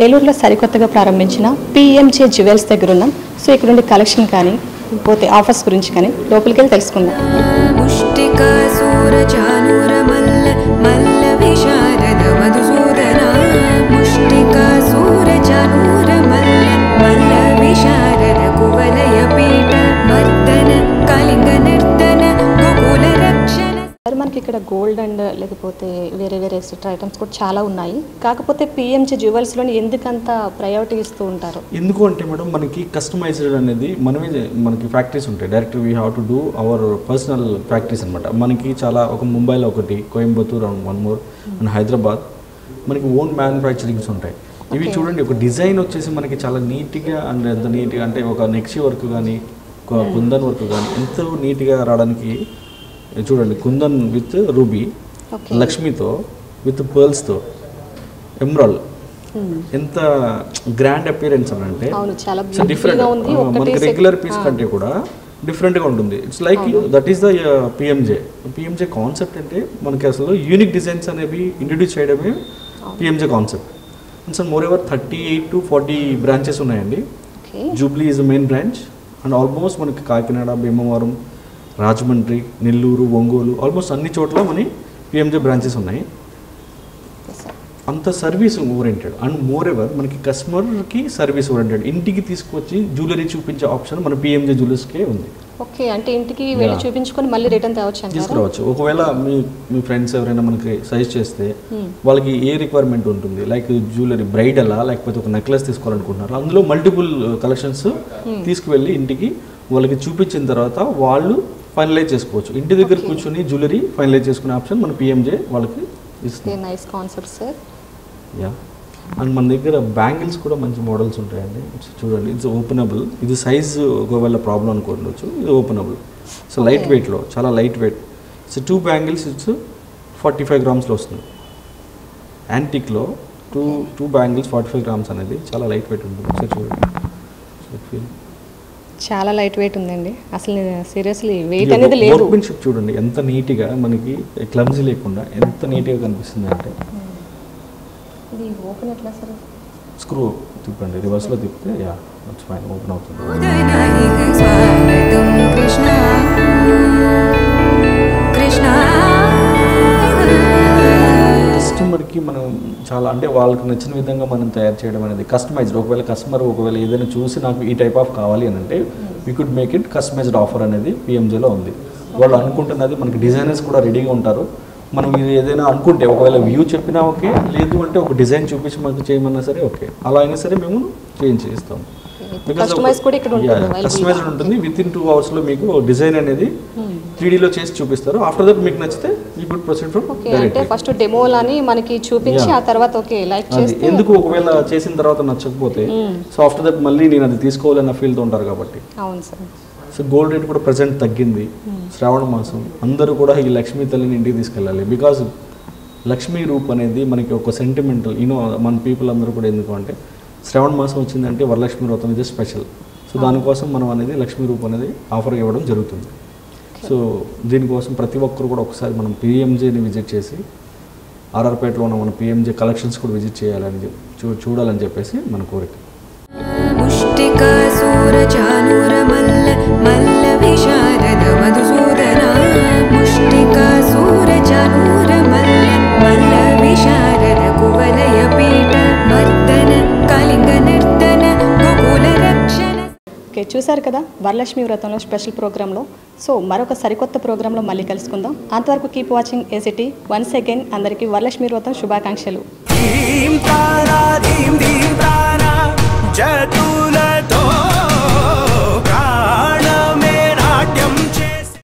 ఏలూరులో సరికొత్తగా ప్రారంభించిన పిఎంజే జ్యువెల్స్ దగ్గర ఉన్నాం. సో ఇక్కడ నుండి కలెక్షన్ కానీ పోతే ఆఫర్స్ గురించి కానీ లోపలికి వెళ్ళి తెలుసుకుందాం. మనకి ఇక్కడ గోల్డ్ అండ్ లేకపోతే వేరే వేరే ఎక్సెట్రా ఐటమ్స్ కూడా చాలా ఉన్నాయి. కాకపోతే పిఎంజే జ్యువెల్స్లోని ఎందుకంత ప్రయారిటీ ఇస్తూ ఉంటారు? ఎందుకు అంటే మేడం మనకి కస్టమైజ్డ్ అనేది మనకి ఫ్యాక్టరీస్ ఉంటాయి. Direct we have to do our personal factories అనమాట. మనకి చాలా ఒక ముంబైలో ఒకటి, Coimbatore and one more and Hyderabad మనకి ఓన్ మ్యానుఫ్యాక్చరింగ్స్ ఉంటాయి. ఇవి చూడండి, ఒక డిజైన్ వచ్చేసి మనకి చాలా నీట్గా అండ్ ఎంత నీట్గా అంటే ఒక నెక్సీ వర్క్ కానీ ఒక కుందన్ వర్క్ కానీ ఎంతో నీట్గా రావడానికి చూడండి. కుందన్ విత్ రూబీ, లక్ష్మితో విత్ పర్ల్స్తో, ఎమరాల్డ్, ఎంత గ్రాండ్ అపియరెన్స్ అని అంటే డిఫరెంట్. మనకి రెగ్యులర్ పీస్ కంటే కూడా డిఫరెంట్గా ఉంటుంది. It's like that is the PMJ concept. అంటే మనకి అసలు యూనిక్ డిజైన్స్ అనేవి ఇంట్రడ్యూస్ చేయడమే PMJ concept. And sir moreover 38 to 40 branches ఉన్నాయండి. Jubilee is the main branch and almost మనకి కాకినాడ, భీమవరం, రాజమండ్రి, నెల్లూరు, ఒంగోలు ఆల్మోస్ట్ అన్ని చోట్ల మన పిఎంజే బ్రాంచెస్ ఉన్నాయి. అంత service oriented and moreover మనకి కస్టమర్కి సర్వీస్ ఓరియంటెడ్. ఇంటికి తీసుకొచ్చి జ్యువెలరీ చూపించే ఆప్షన్ మన పిఎంజే జ్యువెలర్స్కే ఉంది. ఓకే, అంటే ఇంటికి వెళ్ళి చూపించుకొని మళ్ళీ రిటర్న్ తీసుకురావచ్చు. ఒకవేళ మీ ఫ్రెండ్స్ ఎవరైనా మనకి సజెస్ట్ చేస్తే వాళ్ళకి ఏ రిక్వైర్మెంట్ ఉంటుంది, లైక్ జ్యువెలరీ బ్రైడలా లేకపోతే ఒక నెక్లెస్ తీసుకోవాలనుకుంటున్నారు, అందులో మల్టిపుల్ కలెక్షన్స్ తీసుకువెళ్ళి ఇంటికి వాళ్ళకి చూపించిన తర్వాత వాళ్ళు ఫైనలైజ్ చేసుకోవచ్చు. ఇంటి దగ్గర కూర్చొని జ్యువెలరీ ఫైనలైజ్ చేసుకునే ఆప్షన్ మన పిఎంజే వాళ్ళకి ఇస్తుంది. Nice concept sir. Yeah, and మన దగ్గర బ్యాంగిల్స్ కూడా మంచి మోడల్స్ ఉంటాయండి. చూడండి, ఇట్స్ ఓపెనబుల్. ఇది సైజు ఒకవేళ ప్రాబ్లం అనుకోవచ్చు, ఇది ఓపెనబుల్. సో లైట్ వెయిట్లో, చాలా light weight. So 2 bangles it's 45 grams వస్తుంది. యాంటిక్లో టూ బ్యాంగిల్స్ 45 grams అనేది చాలా లైట్ వెయిట్ ఉంటుంది. సో చూడండి, చాలా లైట్ వెయిట్ ఉందండి. అసలు సీరియస్లీ వెయిట్ అనేది లేదు. వర్క్మెన్షిప్ చూడండి ఎంత నీట్గా, మనకి క్లమ్జీ లేకుండా ఎంత నీట్గా కనిపిస్తుంది అంటే. ఇది ఓపెన్ ఎట్లా సార్? స్క్రూ తిప్పండి, రివర్స్లో తిప్పితే యా ఇట్స్ ఫైన్, ఓపెన్ అవుతుంది. కస్టమర్కి మనం చాలా అంటే వాళ్ళకి నచ్చిన విధంగా మనం తయారు చేయడం అనేది కస్టమైజ్డ్. ఒకవేళ కస్టమర్ ఏదైనా చూసి నాకు ఈ టైప్ ఆఫ్ కావాలి అని అంటే we could make it customized offer అనేది పిఎంజేలో ఉంది. వాళ్ళు అనుకుంటున్నది మనకి డిజైనర్స్ కూడా రెడీగా ఉంటారు. మనం ఇది ఏదైనా అనుకుంటే ఒకవేళ వ్యూ చెప్పినా ఓకే, లేదు అంటే ఒక డిజైన్ చూపించి మనకు చేయమన్నా సరే ఓకే, అలా అయినా సరే మేము చేయిస్తాం. కస్టమైజ్డ్ ఉంటుంది. విత్ ఇన్ 2 hours మీకు డిజైన్ అనేది 3Dలో చేసి చూపిస్తారు. ఆఫ్టర్ దట్ మీకు నచ్చితే you could proceed from directly. First డెమోలని మనకి చూపించి ఆ తర్వాత ఓకే లైక్ చేస్తే ఎందుకు ఒకవేళ చేసిన తర్వాత నచ్చకపోతే సో ఆఫ్టర్ దట్ మళ్ళీ నేను అది తీసుకోవాలన్న ఫీల్తో ఉంటారు కాబట్టి. అవును సార్. సో గోల్డ్ రేట్ కూడా ప్రజెంట్ తగ్గింది. శ్రావణ మాసం అందరూ కూడా ఈ లక్ష్మీ తల్లిని ఇంటికి తీసుకెళ్ళాలి. బికాజ్ లక్ష్మీ రూప్ అనేది మనకి ఒక సెంటిమెంటల్ మన పీపుల్ అందరూ కూడా. ఎందుకు అంటే శ్రావణ మాసం వచ్చిందంటే వరలక్ష్మి వ్రతం ఇది స్పెషల్. సో దానికోసం మనం అనేది లక్ష్మీ రూప్ అనేది ఆఫర్ ఇవ్వడం జరుగుతుంది. సో దీనికోసం ప్రతి ఒక్కరు కూడా ఒకసారి మనం పిఎంజేని విజిట్ చేసి ఆర్ఆర్పేటలో ఉన్న మన పిఎంజే కలెక్షన్స్ కూడా విజిట్ చేయాలని చూడాలని చెప్పేసి మన కోరిక. చూసారు కదా వరలక్ష్మి వ్రతంలో స్పెషల్ ప్రోగ్రాంలో. సో మరొక సరికొత్త ప్రోగ్రాంలో మళ్ళీ కలుసుకుందాం. అంతవరకు keep watching ACT. Once again అందరికీ వరలక్ష్మి వ్రతం శుభాకాంక్షలు.